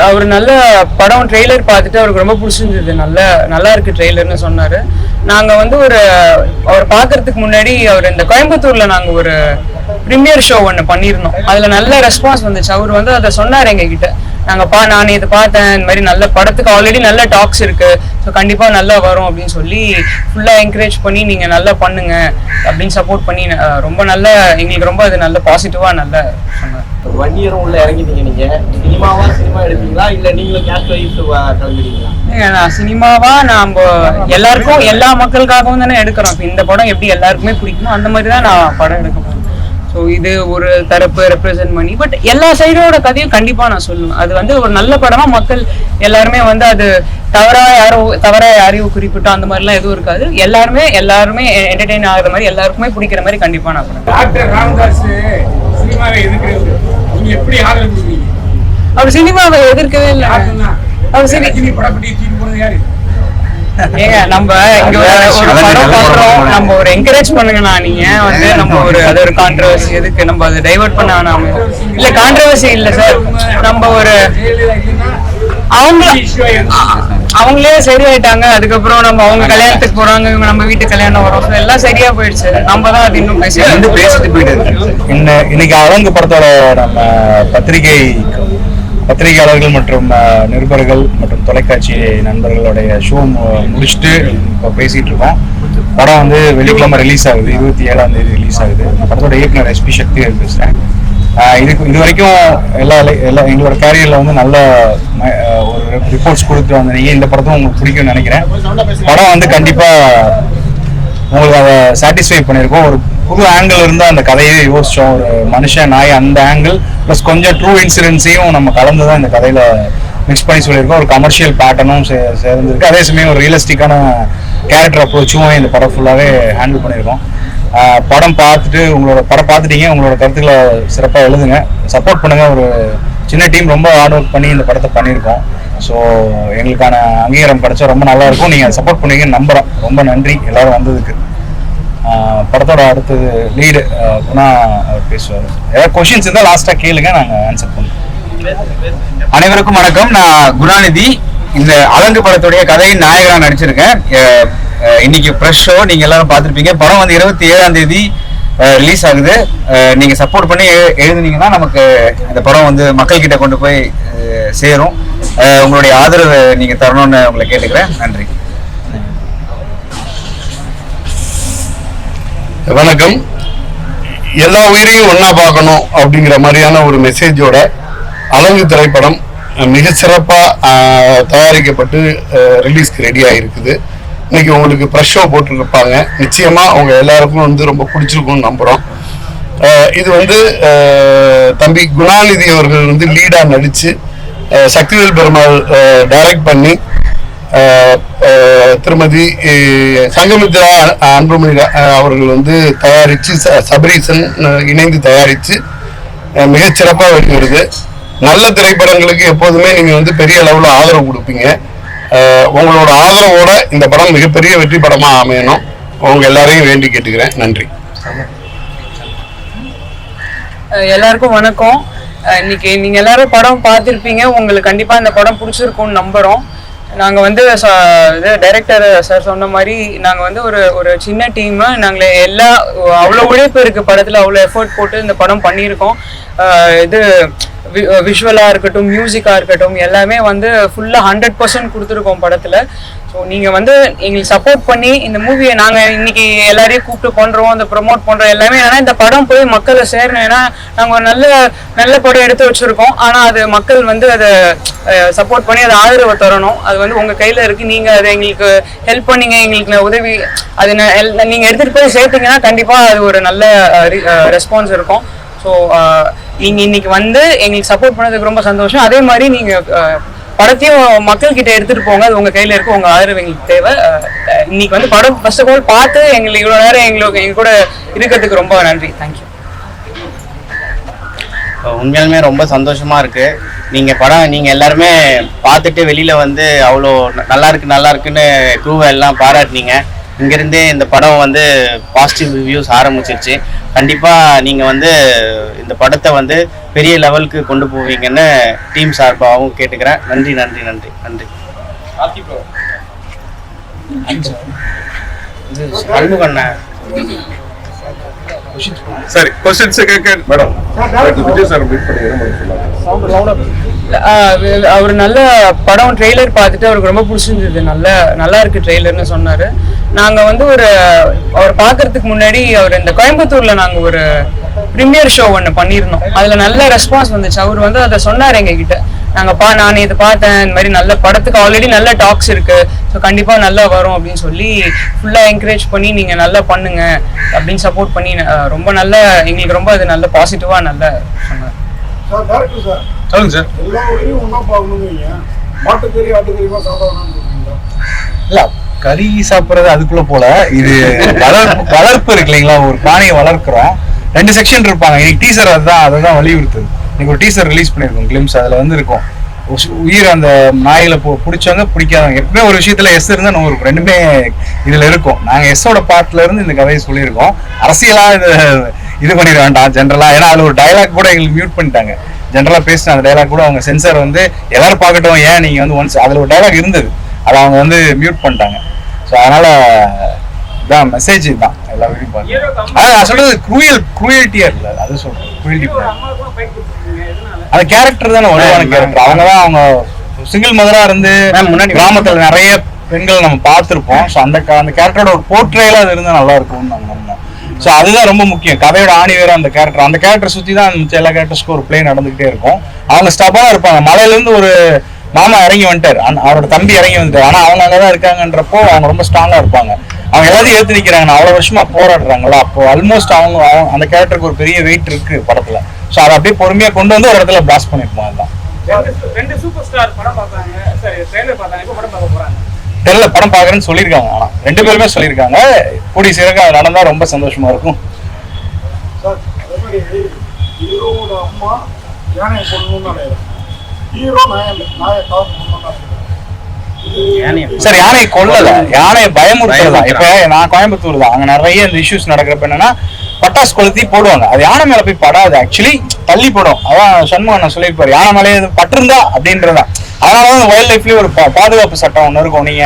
அவர் நல்ல படம் ட்ரெய்லர் பார்த்துட்டு அவருக்கு ரொம்ப பிடிச்சிருந்தது. நல்லா இருக்கு ட்ரெய்லர்னு சொன்னாரு. நாங்க வந்து அவர் பார்க்கறதுக்கு முன்னாடி அவர் இந்த கோயம்புத்தூர்ல நாங்க ஒரு ப்ரீமியர் ஷோ ஒன்று பண்ணியிருந்தோம். அதுல நல்ல ரெஸ்பான்ஸ் வந்துச்சு. அவர் வந்து அதை சொன்னார் எங்க கிட்ட. நான் இதை பார்த்தேன், இந்த மாதிரி நல்ல படத்துக்கு ஆல்ரெடி நல்ல டாக்ஸ் இருக்கு, ஸோ கண்டிப்பா நல்லா வரும் அப்படின்னு சொல்லி ஃபுல்லா என்கரேஜ் பண்ணி நீங்க நல்லா பண்ணுங்க அப்படின்னு சப்போர்ட் பண்ணி ரொம்ப நல்ல எங்களுக்கு ரொம்ப அது நல்ல பாசிட்டிவா நல்லா சொன்னார். 1 year உள்ள இறங்கிட்டீங்க. நீங்க சினிமா எடுப்பீங்களா இல்ல நீங்களும் கேஷ் வைஸ் கிளம்பிடுவீங்களா? நான் சினிமாவா நம்ம எல்லாருக்கும் எல்லா மக்களுக்காகவும் தானே எடுக்கிறோம். இப்போ இந்த படம் எப்படி எல்லாருக்குமே பிடிக்குமோ அந்த மாதிரி தான் நான் படம் எடுக்க போறேன். ஸோ இது ஒரு தரப்பு ரெப்ரசென்ட் பண்ணி பட் எல்லா சைடோட கதையும் கண்டிப்பா நான் சொல்லுவேன். அது வந்து ஒரு நல்ல படமா மக்கள் எல்லாருமே வந்து அது தவறா யாரையும் குறிப்பிட்டோம் அந்த மாதிரிலாம் எதுவும் இருக்காது. எல்லாருமே என்டர்டெயின் ஆகுற மாதிரி எல்லாருக்குமே பிடிக்கிற மாதிரி கண்டிப்பா நான் பண்ணுவேன். அவர் சினிமாவை எதிர்க்கவே இல்லை. ஏங்க நம்ம இங்க ஒரு படம் பண்றோம், நம்ம ஒரு என்கரேஜ் பண்ணுங்கண்ணா. நீங்க வந்து நம்ம அது ஒரு கான்ட்ரவர்சி எதுக்கு நம்ம அதை டைவர்ட் பண்ண வேணாம். இல்ல கான்ட்ரவர்சி இல்ல சார், நம்ம ஒரு அவங்களே சரியாயிட்டாங்க. அதுக்கப்புறம் நம்ம அவங்க கல்யாணத்துக்கு போறாங்க, இவங்க நம்ம வீட்டு கல்யாணம் வரும், எல்லாம் சரியா போயிடுச்சு. நம்ம தான் அது இன்னும் பேசிட்டு போயிட்டு இன்னைக்கு அலங்கு படத்தோட நம்ம பத்திரிகையாளர்கள் மற்றும் நிருபர்கள் மற்றும் தொலைக்காட்சி நண்பர்களுடைய ஷோ முடிச்சுட்டு இப்போ பேசிட்டு இருக்கோம். படம் வந்து வெள்ளிக்கிழமை ரிலீஸ் ஆகுது, 27ஆம் தேதி ரிலீஸ் ஆகுது. நான் படத்தோட இயக்குனர் SP சக்திவேல் பேசுறேன். இது வரைக்கும் எல்லா எங்களோட கேரியர்ல வந்து நல்ல ஒரு ரிப்போர்ட்ஸ் கொடுத்துட்டு வந்தீங்க. இந்த படத்தும் உங்களுக்கு பிடிக்கும்னு நினைக்கிறேன். படம் வந்து கண்டிப்பா உங்களுக்கு அதை சாட்டிஸ்ஃபை பண்ணியிருக்கோம். ஒரு புது ஆங்கிள் இருந்தால் அந்த கதையை யோசிச்சோம். ஒரு மனுஷன் நாய் அந்த ஆங்கிள் ப்ளஸ் கொஞ்சம் ட்ரூ இன்சிடென்ட்ஸையும் நம்ம கலந்து தான் இந்த கதையில மிக்ஸ் பண்ணி சொல்லியிருக்கோம். ஒரு கமர்ஷியல் பேட்டர்னும் சேர்ந்துருக்கு. அதே சமயம் ஒரு ரியலிஸ்டிக்கான கேரக்டர் அப்ரோச்சும் இந்த படம் ஃபுல்லாகவே ஹேண்டில் பண்ணியிருக்கோம். படம் பார்த்துட்டீங்க. உங்களோட கருத்துக்களை சிறப்பாக எழுதுங்க, சப்போர்ட் பண்ணுங்க. ஒரு சின்ன டீம் ரொம்ப ஹார்ட் ஒர்க் பண்ணி இந்த படத்தை பண்ணியிருக்கோம். ஸோ எங்களுக்கான அங்கீகாரம் கிடைச்சா ரொம்ப நல்லா இருக்கும். நீங்கள் சப்போர்ட் பண்ணுவீங்கன்னு நம்புகிறோம். ரொம்ப நன்றி எல்லாரும் வந்ததுக்கு. படத்தோட அடுத்தது லீடு குணா பேசுவார். ஏதாவது கொஷின்ஸ் இருந்தால் லாஸ்ட்டாக கேளுங்க, நாங்கள் ஆன்சர் பண்ணுவோம். அனைவருக்கும் வணக்கம். நான் குணாநிதி. இந்த அலங்கு படத்துடைய கதையின் நாயகராக நடிச்சிருக்கேன். இன்னைக்கு ஃப்ரெஷ் ஷோ நீங்கள் எல்லாரும் பார்த்துருப்பீங்க. படம் வந்து 27ஆம் தேதி ரிலீஸ் ஆகுது. நீங்கள் சப்போர்ட் பண்ணி எழுதுனீங்கன்னா நமக்கு இந்த படம் வந்து மக்கள்கிட்ட கொண்டு போய் சேரும். உங்களுடைய ஆதரவு நீங்கள் தரணும்னு உங்களை கேட்டுக்கிறேன். நன்றி. வணக்கம். எல்லா உயிரையும் ஒன்னா பார்க்கணும் அப்படிங்கிற மாதிரியான ஒரு மெசேஜோட அலங்கு திரைப்படம் மிக சிறப்பா தயாரிக்கப்பட்டு ரிலீஸ்க்கு ரெடி ஆகிருக்குது. இன்னைக்கு உங்களுக்கு ப்ரெஷ் ஷோ போட்டுருப்பாங்க. நிச்சயமா அவங்க எல்லாருக்கும் வந்து ரொம்ப பிடிச்சிருக்கும்னு நம்புறோம். இது வந்து தம்பி குணாநிதி அவர்கள் வந்து லீடா நடிச்சு சக்திவேல் பெருமாள் டைரக்ட் பண்ணி திருமதி சங்கமித்ரா அன்புமணி அவர்கள் வந்து தயாரித்து சபரீசன் இணைந்து தயாரித்து மிகச்சிறப்பாக வெளிவருது. நல்ல திரைப்படங்களுக்கு எப்போதுமே நீங்கள் வந்து பெரிய அளவில் ஆதரவு கொடுப்பீங்க. உங்களோட ஆதரவோட இந்த படம் மிகப்பெரிய வெற்றி படமாக அமையணும். உங்க எல்லாரையும் வேண்டி கேட்டுக்கிறேன். நன்றி. எல்லாருக்கும் வணக்கம். இன்னைக்கு நீங்க எல்லாரும் படம் பார்த்துருப்பீங்க. உங்களுக்கு கண்டிப்பா இந்த படம் பிடிச்சிருக்கும்னு நம்புறோம். நாங்கள் வந்து டைரக்டர் சார் சொன்ன மாதிரி நாங்கள் வந்து ஒரு சின்ன டீமு. நாங்கள் அவ்வளோ உழைப்பு இருக்குது படத்தில், அவ்வளோ எஃபர்ட் போட்டு இந்த படம் பண்ணியிருக்கோம். இது விஷுவலாக இருக்கட்டும், மியூசிக்காக இருக்கட்டும், எல்லாமே வந்து ஃபுல்லாக 100% கொடுத்துருக்கோம் படத்தில். ஸோ நீங்கள் வந்து எங்களுக்கு சப்போர்ட் பண்ணி இந்த மூவியை நாங்கள் இன்னைக்கு எல்லாரையும் கூப்பிட்டு பண்ணுறோம், அந்த ப்ரொமோட் பண்ணுறோம். எல்லாமே ஏன்னா இந்த படம் போய் மக்களை சேரணும். ஏன்னா நாங்கள் ஒரு நல்ல படம் எடுத்து வச்சுருக்கோம். ஆனால் அது மக்கள் வந்து அதை சப்போர்ட் பண்ணி அதை ஆதரவை தரணும். அது வந்து உங்கள் கையில் இருக்குது. நீங்கள் அதை எங்களுக்கு ஹெல்ப் பண்ணீங்க, எங்களுக்கு உதவி அது நீங்கள் எடுத்துகிட்டு போய் சேர்த்தீங்கன்னா கண்டிப்பாக அது ஒரு நல்ல ரெஸ்பான்ஸ் இருக்கும். ஸோ நீங்கள் இன்னைக்கு வந்து எங்களுக்கு சப்போர்ட் பண்ணதுக்கு ரொம்ப சந்தோஷம். அதே மாதிரி நீங்கள் படத்தையும் மக்கள்கிட்ட எடுத்துகிட்டு போங்க. அது உங்கள் கையில் இருக்குது. உங்கள் ஆதரவு எங்களுக்கு தேவை. இன்னைக்கு வந்து படம் ஃபர்ஸ்ட் ஆஃப் ஆல் பார்த்து எங்களுக்கு இவ்வளோ நேரம் எங்க கூட இருக்கிறதுக்கு ரொம்ப நன்றி. தேங்க்யூ. உண்மையாலுமே ரொம்ப சந்தோஷமா இருக்கு. நீங்கள் எல்லாருமே பார்த்துட்டு வெளியில வந்து அவ்வளோ நல்லா இருக்குன்னு க்ரூவை எல்லாம் பாராட்டினீங்க. இங்கேருந்தே இந்த படம் வந்து பாசிட்டிவ் ரிவ்யூஸ் ஆரம்பிச்சிருச்சு. கண்டிப்பாக நீங்கள் வந்து இந்த படத்தை வந்து பெரிய லெவலுக்கு கொண்டு போவீங்கன்னு டீம் சார்பாகவும் கேட்டுக்கிறேன். நன்றி நன்றி நன்றி நன்றி. அன்புகண்ணா சரி, क्वेश्चंस கேட்க மேடம். விஜய் சார் மீட் பண்ணிக்கிறேன். அவர் நல்ல படம் ட்ரெய்லர் பார்த்துட்டு அவருக்கு ரொம்ப பிடிச்சிருந்தது. நல்லா இருக்கு ட்ரெய்லர்னு சொன்னாரு. நாங்க வந்து அவர் பார்க்கறதுக்கு முன்னாடி அவர் இந்த கோயம்புத்தூர்ல நாங்க ஒரு ப்ரீமியர் ஷோ ஒன்று பண்ணியிருந்தோம். அதுல நல்ல ரெஸ்பான்ஸ் வந்துச்சு. அவர் வந்து அதை சொன்னார் எங்ககிட்ட. நான் இதை பார்த்தேன், இந்த மாதிரி நல்ல படத்துக்கு ஆல்ரெடி நல்ல டாக்ஸ் இருக்கு, ஸோ கண்டிப்பா நல்லா வரும் அப்படின்னு சொல்லி ஃபுல்லா என்கரேஜ் பண்ணி நீங்க நல்லா பண்ணுங்க அப்படின்னு சப்போர்ட் பண்ணி ரொம்ப நல்ல எங்களுக்கு ரொம்ப அது நல்ல பாசிட்டிவா நல்லா சொன்னார். சொல்லுங்க சார். இல்ல கறி சாப்பிடுறது அதுக்குள்ள போல, இது வளர்ப்பு இருக்கு இல்லைங்களா, ஒரு பிராணியை வளர்க்குறோம். 2 செக்ஷன் இருப்பாங்க. இன்னைக்கு டீசர் அதுதான் வலியுறுத்துது. இன்னைக்கு ஒரு டீசர் ரிலீஸ் பண்ணிருக்கோம், கிளிம்ஸ். அதுல வந்து இருக்கும் உயிர் அந்த நாயில பிடிச்சவங்க பிடிக்காதவங்க. எப்பவுமே ஒரு விஷயத்துல எஸ் இருந்தா நம்ம இருக்கும், ரெண்டுமே இதுல இருக்கும். நாங்க எஸ்ஸோட பார்ட்ல இருந்து இந்த கதையை சொல்லியிருக்கோம். அரசியலா இது பண்ணிட வேண்டாம் ஜென்ரலா, ஏன்னா அதுல ஒரு டைலாக் கூட எங்களுக்கு மியூட் பண்ணிட்டாங்க. ஜென்ரலா பேசின அந்த டைலாக் கூட அவங்க சென்சார் வந்து எல்லாரும் பார்க்கட்டும், ஏன் நீங்க வந்து ஒன்ஸ் அதுல ஒரு டைலாக் இருந்தது, அதை அவங்க வந்து மியூட் பண்ணிட்டாங்க. ஸோ அதனால இதான் மெசேஜ் தான் எல்லா வீடியும் பார்த்து. நான் சொல்றது குரூயல்ட்டியா இல்லை, அது சொல்றேன். குரூயல்ட்டி அந்த கேரக்டர் தானே வலுவான கேரக்டர். அவங்க சிங்கிள் மதரா இருந்து முன்னாடி கிராமத்துல நிறைய பெண்கள் நம்ம பார்த்துருப்போம். ஸோ அந்த கேரக்டரோட ஒரு போர்ட்ரேல அது இருந்தால் நல்லா இருக்கும்னு நாங்கள் நம்பினோம். ஸோ அதுதான் ரொம்ப முக்கியம். கதையோட ஆணி வேற அந்த கேரக்டர் சுற்றி தான் எல்லா கேரக்டர்ஸ்க்கும் ஒரு பிளே நடந்துகிட்டே இருக்கும். அவங்க ஸ்டபாக இருப்பாங்க. மலையிலேருந்து ஒரு மாமா இறங்கி வந்துட்டார், அவரோட தம்பி இறங்கி வந்துட்டார். ஆனால் அவங்க அங்கே தான் இருக்காங்கன்றப்போ அவங்க ரொம்ப ஸ்ட்ராங்காக இருப்பாங்க. அவங்க எல்லாத்தையும் ஏற்று நிற்கிறாங்க, அவ்வளோ வருஷமா போராடுறாங்களா. அப்போ ஆல்மோஸ்ட் அவங்க அந்த கேரக்டருக்கு ஒரு பெரிய வெயிட் இருக்கு படத்துல. ஸோ அதை அப்படியே பொறுமையாக கொண்டு வந்து ஒரு இடத்துல பிளாஸ்ட் பண்ணிருப்போம். அதுதான் தெரியல, படம் பார்க்குறேன்னு சொல்லியிருக்காங்க. ஆனால் 2 பேருமே சொல்லியிருக்காங்க. கூடிய சீக்கிரம் அது நடந்தா ரொம்ப சந்தோஷமா இருக்கும். சார் யானையை கொல்லல, யானையை பயமுறுத்தல. இப்ப நான் கோயம்புத்தூர் தான், அங்க நிறைய இந்த இஷ்யூஸ் நடக்கிறப்ப என்னன்னா பட்டாசு கொளுத்தி போடுவாங்க. அது யானை மேல போய் படாது, ஆக்சுவலி தள்ளி போடும். அதான் சண்முகம் நான் சொல்லியிருப்பாரு, யானை மேலே பட்டிருந்தா அப்படின்றதான். அதனாலதான் வைல்ட் லைஃப்லயே ஒரு பாதுகாப்பு சட்டம் ஒண்ணு இருக்கும். நீங்க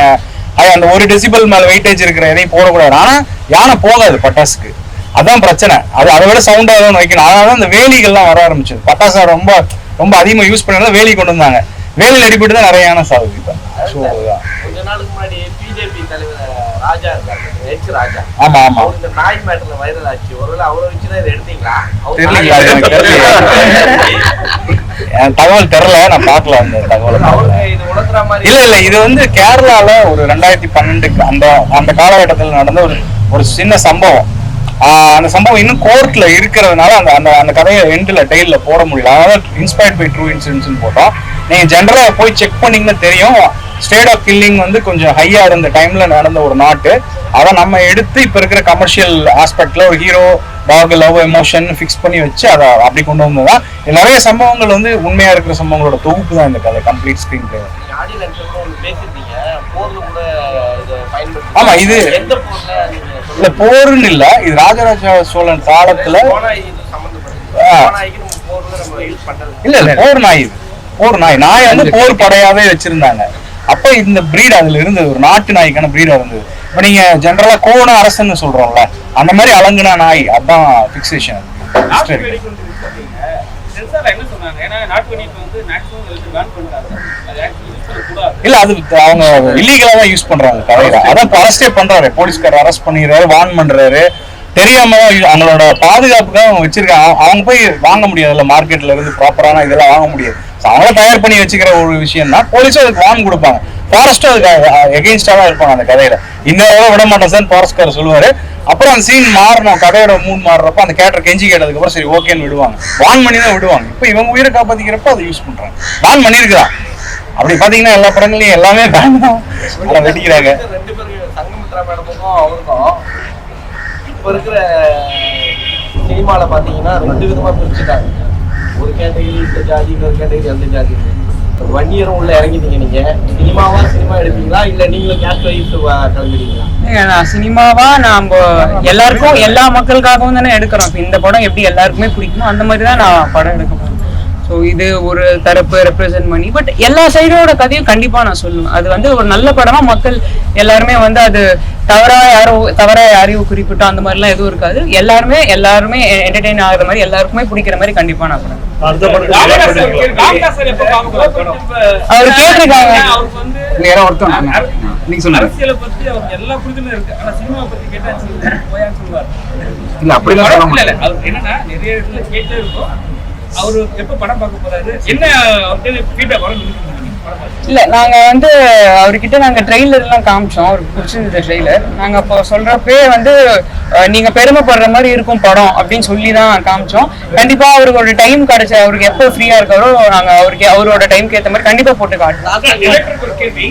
அந்த 1 டெசிபல் மேல வெயிட்டேஜ் இருக்கிற எதையும் போடக்கூடாது. ஆனா யானை போகாது பட்டாசுக்கு, அதான் பிரச்சனை. அதை விட சவுண்டா தான் வைக்கணும். அதனாலதான் இந்த வேலிகள்லாம் வர ஆரம்பிச்சது. பட்டாசு ரொம்ப ரொம்ப அதிகமா யூஸ் பண்ணாலும் வேலி கொண்டு வந்தாங்க. வேலியில் அடிபட்டு தான் நிறைய யானை சாகுது. இப்ப கொஞ்ச நாளுக்கு முன்னாடி பிஜேபி தலைவர் ராஜா இருக்காரு, எச் ராஜா. ஆமா ஆமா, இந்த நாய் மேட்டர்ல வைரல் ஆச்சு. ஒருவேளை அவரை வச்சுதான் இதை எடுத்தீங்களா? தெரியலீங்களா? எனக்கு தகவல் தெரியல, நான் பார்க்கல அந்த தகவலை. இது உணர்த்துற மாதிரி இல்ல இது வந்து கேரளால ஒரு 2012 அந்த காலகட்டத்தில் நடந்த ஒரு சின்ன சம்பவம். அந்த சம்பவம் இன்னும் கோர்ட்ல இருக்கிறதுனால அந்த கதையை எண்ட்ல டெய்ல போட முடியல. அதனால இன்ஸ்பயர்ட் பை ட்ரூ இன்சிடென்ட்ஸ் போட்டோம். நீங்க ஜென்ரலா போய் செக் பண்ணீங்கன்னா தெரியும், ஸ்டேட் ஆஃப் கில்லிங் வந்து கொஞ்சம் ஹையா இருந்த டைம்ல நடந்த ஒரு நாட்டு. அதை நம்ம எடுத்து இப்ப இருக்கிற கமர்ஷியல் ஆஸ்பெக்ட்ல ஒரு hero talk love emotion fix பண்ணி வச்சு அதை அப்படி கொண்டு வந்ததுதான். நிறைய சம்பவங்கள் வந்து உண்மையா இருக்கிற சம்பவங்களோட தொகுப்பு தான் இந்த கதை, கம்ப்ளீட் ஸ்கிரீன் பிளே. ஆமா, இது இல்ல போர்னு இல்ல, இது ராஜராஜ சோழன் காலத்துல இல்ல போர் நாய். இது போர் நாய் வந்து போர் படையாவே வச்சிருந்தாங்க. அப்ப இந்த பிரீட் அதுல இருந்தது, ஒரு நாட்டு நாய்க்கான பிரீடா இருந்தது. இப்ப நீங்க ஜெனரலா கோண அரசன்னு சொல்றோம்ல, அந்த மாதிரி அலங்குனா நாய், அதான் பிக்சேஷன். இல்ல அது அவங்க இல்லீகலா தான் யூஸ் பண்றாங்க கதையில. அதான் அரெஸ்டே பண்றாரு, போலீஸ்காரர் அரெஸ்ட் பண்ணிடுறாரு, வார்ன் பண்றாரு. தெரியாம அவங்களோட பாதுகாப்புக்காக அவங்க வச்சிருக்காங்க. அவங்க போய் வாங்க முடியாதுல்ல, மார்க்கெட்ல இருந்து ப்ராப்பரான இதெல்லாம் வாங்க முடியாது. அவங்கள தயார் பண்ணி வச்சுக்கிற ஒரு விஷயம் தான். போலீஸும் அதுக்கு வாங்க கொடுப்பாங்க, ஃபாரஸ்டும் அதுக்கு எகெயின்ஸ்டா தான் இருப்பாங்க அந்த கதையில. இந்த விட மாட்டேன் சார் ஃபாரஸ்ட்காரர் சொல்லுவாரு. அப்புறம் அந்த சீன் மாறணும், கதையோட மூண் மாறுறப்ப அந்த கேரக்டர் கெஞ்சி கேட்டதுக்கு அப்புறம் சரி ஓகேன்னு விடுவாங்க, வான் பண்ணி தான் விடுவாங்க. இப்ப இவங்க உயிரை காப்பாத்திக்கிறப்ப அதை யூஸ் பண்றாங்க, வான் பண்ணிருக்குதான். அப்படி பாத்தீங்கன்னா எல்லா படங்களையும் எல்லாமே வெட்டிக்கிறாங்க. ரெண்டு பேரும் சங்கமித்ரா மேடமுக்கும் அவருக்கும் இப்ப இருக்கிற சினிமால பாத்தீங்கன்னா 2 விதமா பிரிச்சுட்டாங்க. ஒரு கேட்டகரி இந்த ஜாதி, இன்னொரு கேட்டகரி அந்த ஜாதி. 1 இயரும் உள்ள இறங்கிட்டீங்க. நீங்க சினிமா எடுப்பீங்களா இல்ல நீங்களும் கேஷ் வைஸ் கிளம்பிடுவீங்களா? நான் சினிமாவா நம்ம எல்லாருக்கும் எல்லா மக்களுக்காகவும் தானே எடுக்கிறோம். இப்போ இந்த படம் எப்படி எல்லாருக்குமே பிடிக்குமோ அந்த மாதிரி தான் நான் படம் எடுக்க போறேன். ஸோ இது ஒரு தரப்பு ரெப்ரசென்ட் பண்ணி பட் எல்லா சைடோட கதையும் கண்டிப்பா நான் சொல்லுவேன். அது வந்து ஒரு நல்ல படமா மக்கள் எல்லாருமே வந்து அது தவறா யாரையும் குறிப்பிட்டோம் அந்த மாதிரிலாம் எதுவும் இருக்காது. எல்லாருமே என்டர்டெயின் ஆகுற மாதிரி எல்லாருக்குமே பிடிக்கிற மாதிரி கண்டிப்பா நான் படம். அவர் கேட்டிருக்காங்க நீங்க சொன்னாரு இல்ல அப்படிலாம் சொல்ல மாட்டேன். அவரு எப்ப படம் பார்க்க போறாரு, என்ன ஃபீட்பேக் வரும்? இல்ல நாங்க வந்து அவர்கிட்ட நாங்க ட்ரெய்லர் எல்லாம் காமிச்சோம். அவருக்கு பிடிச்சிருந்த ட்ரெய்லர். நாங்க அப்போ சொல்றப்பே வந்து நீங்க பெருமைப்படுற மாதிரி இருக்கும் படம் அப்படின்னு சொல்லி தான் காமிச்சோம். கண்டிப்பா அவருக்கு ஒரு டைம் கிடைச்ச, அவருக்கு எப்போ ஃப்ரீயா இருக்காரோ நாங்க அவரோட டைம்க்கு ஏற்ற மாதிரி கண்டிப்பா போட்டு காட்டுறோம். ஒரு கேள்வி,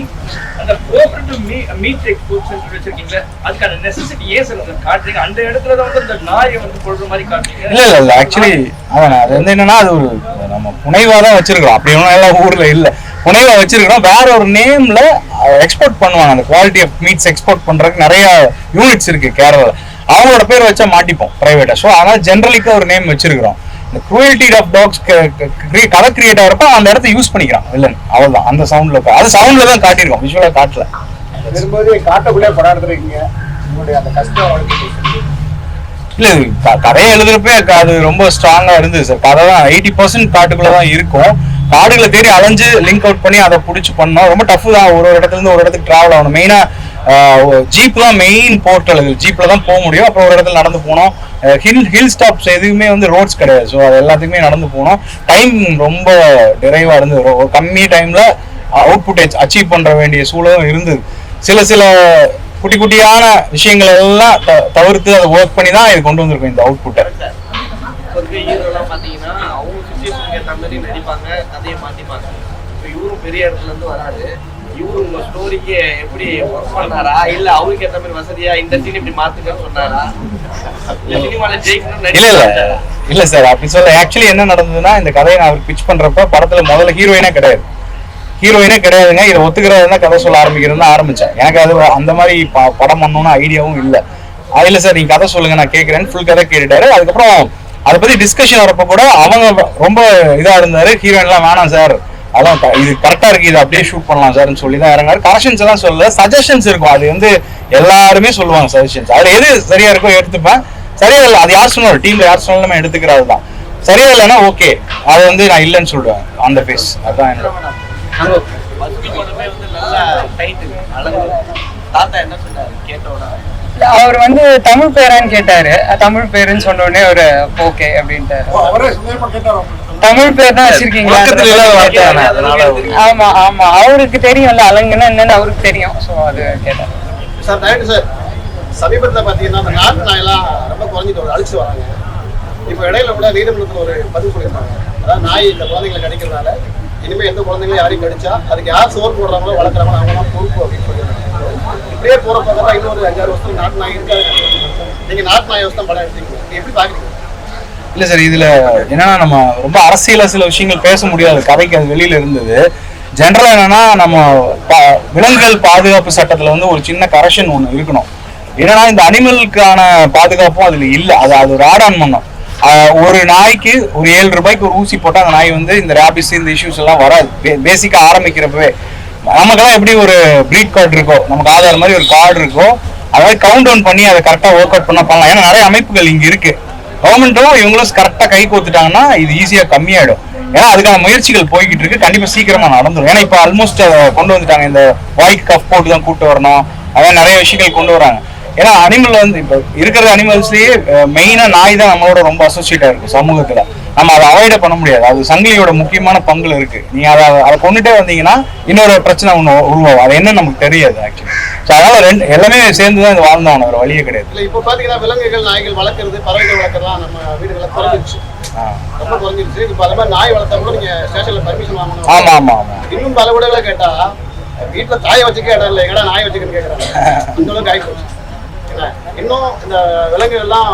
அந்த கோபுரம் டு மீட் எக்ஸ்போர்ட்ஸ் வச்சிருக்கீங்களா, அதுக்கான நெசசிட்டி ஏன் சார் காட்டுறீங்க? அந்த இடத்துல தான் வந்து அந்த நாயை வந்து கொள்ற மாதிரி காட்டுறீங்க. இல்ல ஆக்சுவலி அதான் அது வந்து என்னன்னா அது ஒரு நம்ம புனைவா தான் வச்சிருக்கோம். அப்படி ஒன்றும் எல்லாம் ஊர்ல இல்ல, புனைவா வச்சிருக்கிறோம். வேற ஒரு நேம்ல எக்ஸ்போர்ட் பண்ணுவாங்க. அந்த குவாலிட்டி ஆஃப் மீட்ஸ் எக்ஸ்போர்ட் பண்றதுக்கு நிறைய யூனிட்ஸ் இருக்கு கேரளால. அவங்களோட பேர் வச்சா மாட்டிப்போம் பிரைவேட்டா. ஸோ அதனால ஜென்ரலிக்கா ஒரு நேம் வச்சிருக்கிறோம். இந்த குரூயல்டி ஆஃப் டாக்ஸ் கதை கிரியேட் ஆகிறப்ப அந்த இடத்த யூஸ் பண்ணிக்கிறான் வில்லன். அவ்வளவுதான். அந்த சவுண்ட்ல அது சவுண்ட்ல தான் காட்டியிருக்கோம், விஷுவலா காட்டல. வரும்போது காட்டுக்குள்ளே படம் எடுத்துருக்கீங்க, உங்களுடைய அந்த கஷ்டம் இல்ல கதையை எழுதுறப்பே அது ரொம்ப ஸ்ட்ராங்கா இருந்தது சார். கதை தான் 80% காட்டுக்குள்ளதான் இருக்கும். காடுகளை தேடி அலைஞ்சு லிங்க் அவுட் பண்ணி அதை பிடிச்சி பண்ணோம். ரொம்ப டஃப் தான். ஒரு இடத்துல இருந்து ஒரு இடத்துக்கு டிராவல் ஆகணும். மெயினா ஜீப் தான் மெயின் போர்ட்டல். ஜீப்ல தான் போக முடியும். அப்புறம் ஒரு இடத்துல நடந்து போனோம். ஹில் ஸ்டாப்ஸ் எதுவுமே வந்து ரோட்ஸ் கிடையாது. ஸோ அது எல்லாத்துக்குமே நடந்து போனோம். டைம் ரொம்ப டிரைவா இருந்தது. கம்மி டைம்ல அவுட்புட் அச்சீவ் பண்ற வேண்டிய சூழலும் இருந்தது. சில குட்டி குட்டியான விஷயங்கள் எல்லாம் தவிர்த்து அதை ஒர்க் பண்ணி தான் இது கொண்டு வந்திருக்கோம் இந்த அவுட்புட்டை. ஹீரோலாம் பாத்தீங்கன்னா அவங்க சிச்சுவேஷனுக்கு ஏற்ற மாதிரி நடிப்பாங்க, கதையை மாத்திப்பாங்க. இப்போ இவரும் பெரிய இடத்துல இருந்து வராரு. இவரு உங்க ஸ்டோரிக்கு எப்படி ஒர்க் பண்ணாரா இல்ல அவருக்கு ஏற்ற மாதிரி வசதியா இந்த சீன் இப்படி மாத்துக்கன்னு சொன்னாரா? சினிமால ஜெயிக்கணும் இல்ல சார் அப்படி சொல்ல. ஆக்சுவலி என்ன நடந்ததுன்னா இந்த கதையை நான் அவருக்கு பிச் பண்றப்ப படத்துல முதல்ல ஹீரோயினே கிடையாதுங்க. இதை ஒத்துக்கிறதா கதை சொல்ல ஆரம்பிக்கிறதுன்னு ஆரம்பிச்சேன். எனக்கு அது அந்த மாதிரி படம் பண்ணணும்னு ஐடியாவும் இல்லை. இல்ல சார் நீங்க கதை சொல்லுங்க நான் கேட்கிறேன். ஃபுல் கதை கேட்டுட்டாரு. அதுக்கப்புறம் அதை பத்தி டிஸ்கஷன் வரப்ப கூட அவங்க ரொம்ப இதா இருந்தாரு. ஹீரோயின் எல்லாம் வேணாம் சார், அதான் இது கரெக்டா இருக்கு, இது அப்படியே ஷூட் பண்ணலாம் சார்ன்னு சொல்லி தான் இறங்காரு. கரெக்ஷன்ஸ் எல்லாம் சொல்லல, சஜஷன்ஸ் இருக்கும். அது வந்து எல்லாருமே சொல்லுவாங்க சஜஷன்ஸ். அதுல எது சரியா இருக்கோ எடுத்துப்பேன். சரியா இல்லை அது யார் சொன்னாலும் டீம்ல யார் சொன்னாலுமே எடுத்துக்கிறது தான். சரியா இல்லைன்னா ஓகே, அது வந்து நான் இல்லைன்னு சொல்லுவேன். அந்த ஃபேஸ் அதுதான் என்னோட. அவர் வந்து தமிழ் பேரான்னு கேட்டாரு. தமிழ் பேருன்னு சொன்ன உடனே ஒரு ஓகே அப்படின்ட்டாரு. தமிழ் பேர் தான் வச்சிருக்கீங்களா? ஆமா ஆமா அவருக்கு தெரியும்ல அலங்குன்னா என்னன்னு அவருக்கு தெரியும். ஸோ அது கேட்டாரு. சார் சமீபத்தில் பார்த்தீங்கன்னா அந்த நாட்டு நாயெல்லாம் ரொம்ப குறைஞ்சிட்டு அழிச்சு வராங்க. இப்போ இடையில கூட நீதிமன்றத்தில் ஒரு பதிவு சொல்லியிருப்பாங்க. அதாவது நாய் இந்த குழந்தைங்களை கடிக்கிறதுனால இனிமேல் எந்த குழந்தைங்களும் யாரையும் கடிச்சா அதுக்கு யார் சோறு போடுறாங்களோ வளர்க்குறாங்களோ அவங்க தான் பொறுப்பு அப்படின்னு சொல்லியிருக்காங்க. இப்படியே போகிறப்ப தான் இன்னொரு 5-6 வருஷம் நாட்டு நாய் இருக்காது. நீங்கள் நாட்டு நாய் வருஷம் படம் எடுத்தீங்க, எப்படி பார்க்குறீங்க? இல்லை சார் இதில் என்னன்னா நம்ம ரொம்ப அரசியல சில விஷயங்கள் பேச முடியாது. கதைக்கு அது வெளியில இருந்தது. ஜென்ரலாக என்னன்னா நம்ம விலங்குகள் பாதுகாப்பு சட்டத்தில் வந்து ஒரு சின்ன கரெக்ஷன் ஒன்று இருக்கணும். என்னன்னா இந்த அனிமலுக்கான பாதுகாப்பும் அதில் இல்லை. அது ஒரு ஆட் ஆன் பண்ணோம். ஒரு நாய்க்கு ஒரு 7 ரூபாய்க்கு ஒரு ஊசி போட்டால் அந்த நாய் வந்து இந்த ரேபிஸ் இந்த இஷ்யூஸ் எல்லாம் வராது. பேசிக்காக ஆரம்பிக்கிறப்பவே நமக்கெல்லாம் எப்படி ஒரு ப்ரீட் கார்டு இருக்கோ, நமக்கு ஆதார் மாதிரி ஒரு கார்டு இருக்கோ, அதாவது கவுண்ட் டவுன் பண்ணி அதை கரெக்டாக ஒர்க் அவுட் பண்ணலாம். ஏன்னா நிறைய அமைப்புகள் இங்கே இருக்கு. கவர்மெண்ட்டும் இவங்களும் கரெக்டாக கை கோத்துட்டாங்கன்னா இது ஈஸியாக கம்மியாயிடும். ஏன்னா அதுக்கான முயற்சிகள் போய்கிட்டு இருக்கு. கண்டிப்பா சீக்கிரமா நடந்துடும். ஏன்னா இப்போ ஆல்மோஸ்ட் கொண்டு வந்துட்டாங்க. இந்த ஒயிட் கஃப் போட்டு தான் கூட்டு வரணும், அதான் நிறைய விஷயங்கள் கொண்டு வராங்க. ஏன்னா அனிமல் வந்து இப்போ இருக்கிற அனிமல்ஸ்லயே மெயினா நாய் தான் நம்மளோட ரொம்ப அசோசியேட்டா இருக்கு சமூகத்துல. நம்ம அதை அவாய்ட பண்ண முடியாது. அது சங்கிலியோட முக்கியமான பங்குல இருக்கு. நீங்க அதை கொண்டுட்டே வந்தீங்கன்னா இன்னொரு பிரச்சனை ஒன்று உருவாகும். அது என்ன நமக்கு தெரியாது ஆக்சுவலி. ஸோ அதனால எல்லாமே சேர்ந்துதான் இது வாழ்ந்தோம். ஒரு வழியே கிடையாது. இல்லை இப்போ பாத்தீங்கன்னா விலங்குகள் நாய்கள் வளர்க்குறது, பறவைகள் வளர்க்குறதுலாம் நம்ம வீடுகளை குறைஞ்சிருச்சு, ரொம்ப குறைஞ்சிருச்சு. இப்போ அது மாதிரி நாய் வளர்த்தா கூட நீங்க ஸ்டேஷன்ல பர்மிஷன் வாங்கணும். ஆமா ஆமா ஆமா. இன்னும் பல விடங்களை கேட்டா வீட்டுல தாயை வச்சுக்க இடம் இல்லை, எங்கடா நாய் வச்சுக்கன்னு கேட்கறாங்க. அந்த அளவுக்கு ஆயிப்போச்சு. இன்னும் இந்த விலங்குகள் எல்லாம்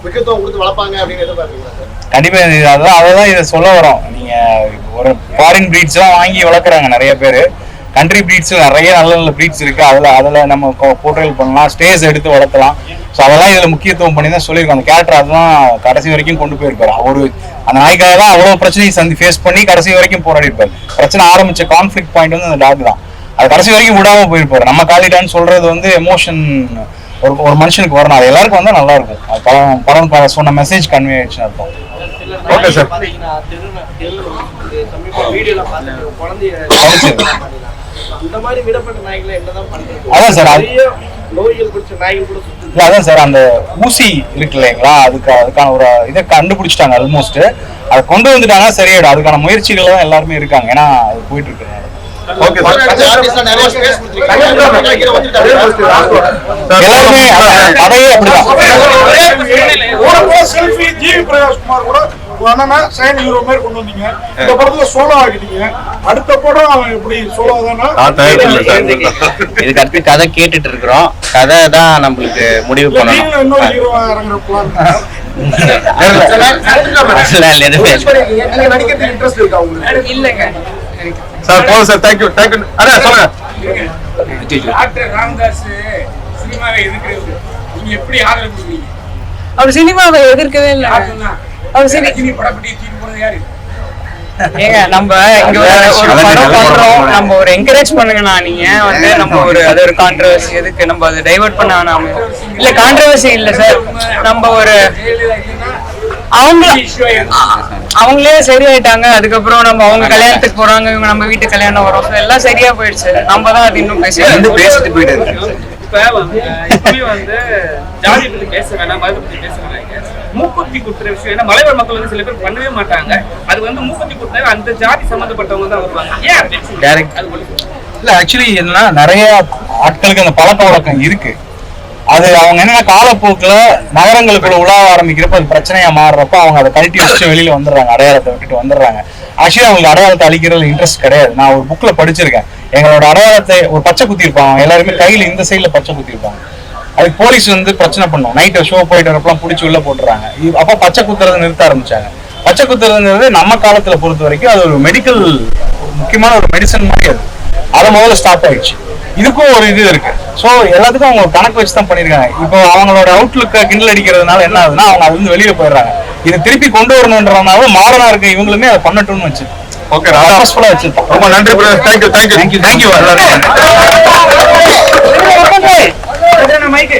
முக்கியத்துவம் கொடுத்து வளர்ப்பாங்க அப்படின்னு எதிர்பார்க்கீங்களா சார்? கண்டிப்பா அதான் இதை சொல்ல வரோம். நீங்க ஒரு ஃபாரின் பிரீட்ஸ்லாம் வாங்கி வளர்க்குறாங்க நிறைய பேர். கண்ட்ரி பிரீட்ஸ் நிறைய நல்ல நல்ல பிரீட்ஸ் இருக்கு. அதில் நம்ம போர்ட்ரேல் பண்ணலாம், ஸ்டேஜ் எடுத்து வளர்த்தலாம். ஸோ அதெல்லாம் இதில் முக்கியத்துவம் பண்ணி தான் சொல்லியிருக்கோம். அந்த கேரக்டர் அதெல்லாம் கடைசி வரைக்கும் கொண்டு போயிருப்பாரு. அந்த நாய்க்காக தான் அவ்வளோ பிரச்சனையும் ஃபேஸ் பண்ணி கடைசி வரைக்கும் போராடி இருப்பாரு. பிரச்சனை ஆரம்பிச்ச கான்ஃபிளிக் பாயிண்ட் வந்து அந்த டாக் தான். அது கடைசி வரைக்கும் விடாம போயிருப்பாரு. நம்ம காலிட்டான்னு சொல்றது வந்து எமோஷன் ஒரு மனுஷனுக்கு வரணும். அது எல்லாருக்கும் வந்தா நல்லா இருக்கும். அது படம் சொன்ன மெசேஜ் கன்வே ஆயிடுச்சுன்னு அர்த்தம். Okay sir. அதான் சார் அதான் சார் அந்த ஊசி இருக்கு இல்லைங்களா, அதுக்கான ஒரு இதை கண்டுபிடிச்சிட்டாங்க. ஆல்மோஸ்ட் அதை கொண்டு வந்துட்டாங்க, சரியாயிடும். அதுக்கான முயற்சிகள் தான் எல்லாருமே இருக்காங்க. ஏன்னா அது போயிட்டு இருக்கு. Okay sir. எல்லாருமே அதையே அப்படிதான். செல்ஃபி ஜிவி பிரகாஷ்குமார் கூட சைன் ஹீரோ மாதிரி கொண்டு வந்தீங்க. இந்த படத்துல சோலோ ஆகிட்டீங்க. அடுத்த படம் அவன் எப்படி சோலோ தானா? இதுக்கு அடுத்து கதை கேட்டுட்டு இருக்கிறோம். கதை தான் நம்மளுக்கு முடிவு பண்ணணும். இன்னொரு ஹீரோவா இறங்குற பிளான் இல்லைங்க சார். போதும் சார். Thank you thank you. அதான் சொல்லுங்க. டாக்டர் ராமதாஸ் சினிமாவை எதிர்க்கிறது நீங்க எப்படி ஆதரவு கொடுக்குறீங்க? அவர் சினிமாவை எதிர்க்கவே இல்லை. அவர் சினி படப்பட்டி தீர்வு போறது யாரு? ஏங்க நம்ம இங்க ஒரு படம் பண்றோம், நம்ம ஒரு என்கரேஜ் பண்ணுங்கண்ணா. நீங்க வந்து நம்ம அது ஒரு கான்ட்ரவர்சி எதுக்கு நம்ம அதை டைவர்ட் பண்ண வேணாம். இல்ல கான்ட்ரவர்சி இல்ல சார், நம்ம ஒரு அவங்களே சரியாயிட்டாங்க. அதுக்கப்புறம் நம்ம அவங்க கல்யாணத்துக்கு போறாங்க, இவங்க நம்ம வீட்டு கல்யாணம் வரும், எல்லாம் சரியா போயிடுச்சு. நம்ம தான் அது இன்னும் பேசிட்டு போயிட்டு இப்ப இப்பயும் வந்து ஜாதி பத்தி பேச வேணாம், மதத்தை பத்தி பேச வேணாம். மூக்குத்தி குத்துற விஷயம் ஏன்னா மலைவாழ் மக்கள் வந்து சில பேர் பண்ணவே மாட்டாங்க. அது வந்து மூக்குத்தி குத்துற அந்த ஜாதி சம்பந்தப்பட்டவங்க தான் வருவாங்க. ஏன் இல்ல ஆக்சுவலி என்னன்னா நிறைய ஆட்களுக்கு அந்த பழக்க வழக்கம் இருக்கு. அது அவங்க என்னன்னா காலப்போக்குல நகரங்களுக்குள்ள உலா ஆரம்பிக்கிறப்ப அது பிரச்சனையா மாறுறப்ப அவங்க அதை கழட்டி வச்சு வெளியில வந்துடுறாங்க, அடையாளத்தை விட்டுட்டு வந்துடுறாங்க. ஆக்சுவலி அவங்களுக்கு அடையாளத்தை அழிக்கிறது இன்ட்ரெஸ்ட் கிடையாது. நான் ஒரு புக்ல படிச்சிருக்கேன். எங்களோட அடையாளத்தை ஒரு பச்சை குத்தி இருப்பாங்க, எல்லாருமே கையில இந்த சைட்ல பச்சை குத்தி இருப்பாங்க. அதுக்கு போலீஸ் வந்து பிரச்சனை பண்ணும். நைட்டு ஷோ போயிட்டு வரப்பெல்லாம் பிடிச்சி உள்ள போட்டுறாங்க. அப்ப பச்சை குத்துறதை நிறுத்த ஆரம்பிச்சாங்க. பச்சை குத்துறதுங்கிறது நம்ம காலத்துல பொறுத்த வரைக்கும் அது ஒரு மெடிக்கல் முக்கியமான ஒரு மெடிசன் மாதிரி. அது முதல்ல ஸ்டாப் ஆயிடுச்சு. இதுக்கும் ஒரு இது இருக்கு. ஸோ எல்லாத்துக்கும் அவங்க கணக்கு வச்சு தான் பண்ணிருக்காங்க. இப்போ அவங்களோட அவுட்லுக்க கிண்டல் அடிக்கிறதுனால என்ன ஆகுதுன்னா அவங்க அது வந்து வெளியில போயிடுறாங்க. இதை திருப்பி கொண்டு வரணுன்றதுனால மாடனா இருக்க இவங்களுமே அதை பண்ணட்டும்னு வச்சு. ஓகே, ராமஸ்ஃபுல்லா வச்சு. ரொம்ப நன்றி bro. Thank you thank you thank you thank you. மைக்கு